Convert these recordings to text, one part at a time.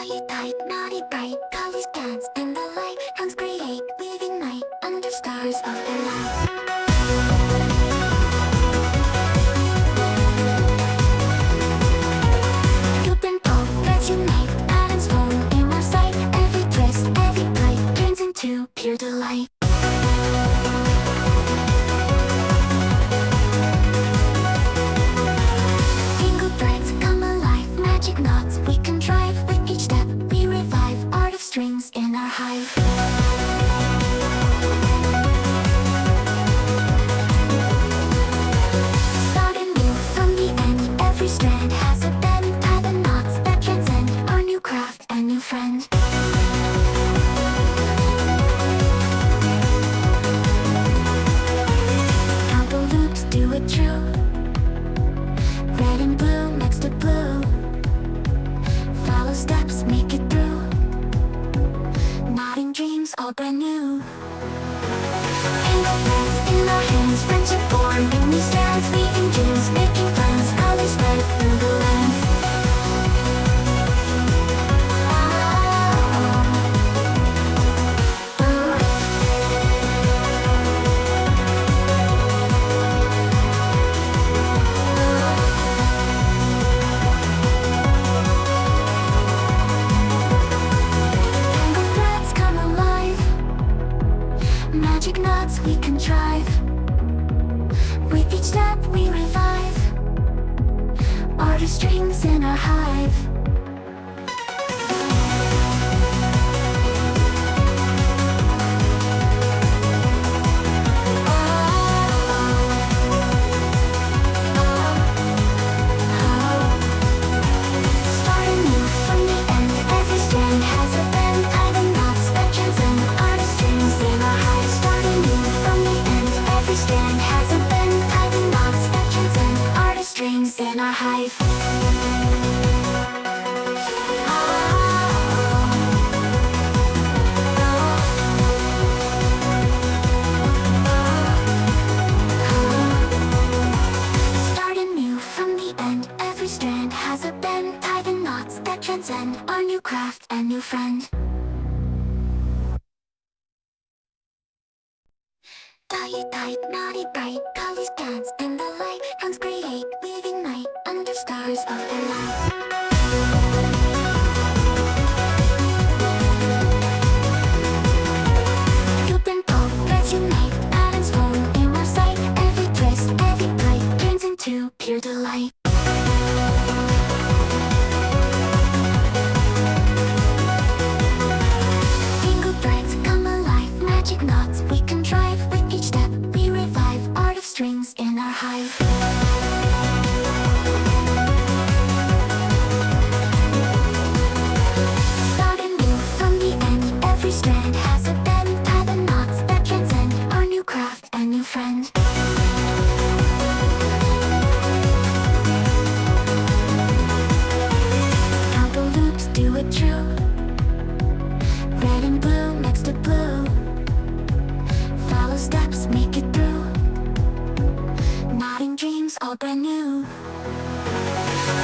Tie tight, naughty bright, colors dance in the light. Hands create, weaving night under stars of the night. Loop and pull, threads unite, patterns form in our sight. Every twist, every bite turns into pure delight. Tangled threads come alive, magic knots we contrive. With each step we revive, art of strings in our hive. Starting new from the end, every strand has a bend. Tie the knots that transcend, our new craft and new friend. Count the loops, do it true. Red and blue next to blue. Follow steps, make it through. Nodding dreams, all brand new. Tangled threads in our hands, friendship born in these strands. Weaving dreams, making plans, colors spread through the land. Tangled threads come alive, magic knots we contrive. With each step we revive, art of strings in our hive. Starting new from the end, every strand has a bend. Tie the knots that transcend, art of strings in our hive. Starting new from the end, every strand has a bend. Tie the knots that transcend, art of strings in our hive. Starting new from the end, every strand has a bend. Tie the knots that transcend, our new craft and new friend. Tie tight, naughty bright, colors dance in the light. Hands create, weaving night under stars of the night. Loop and pull, threads unite, patterns form in our sight. Every twist, every bite turns into pure delight. Tangled threads come alive, magic knots we contrive. With each step we revive, art of strings in our hive. Starting new from the end, every strand has a bend. Tie the knots that transcend, our new craft and new friend. Count the loops, do it true. Red and blue next to blue. Follow steps, make it through. Nodding dreams, all brand new.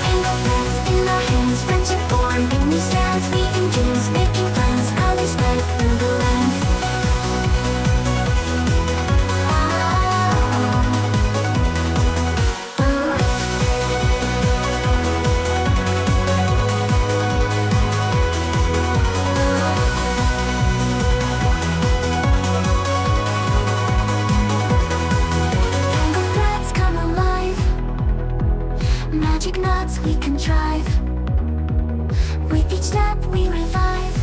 Tangled threads in our hands, friendship born in these strands. Weaving dreams, making plans, colors spread through the land. Tangled threads come alive, magic knots we contrive. With each step we revive,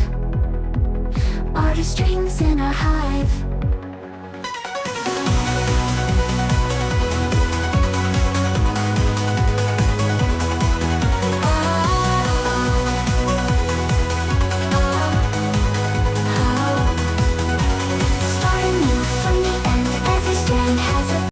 art of strings in our hive.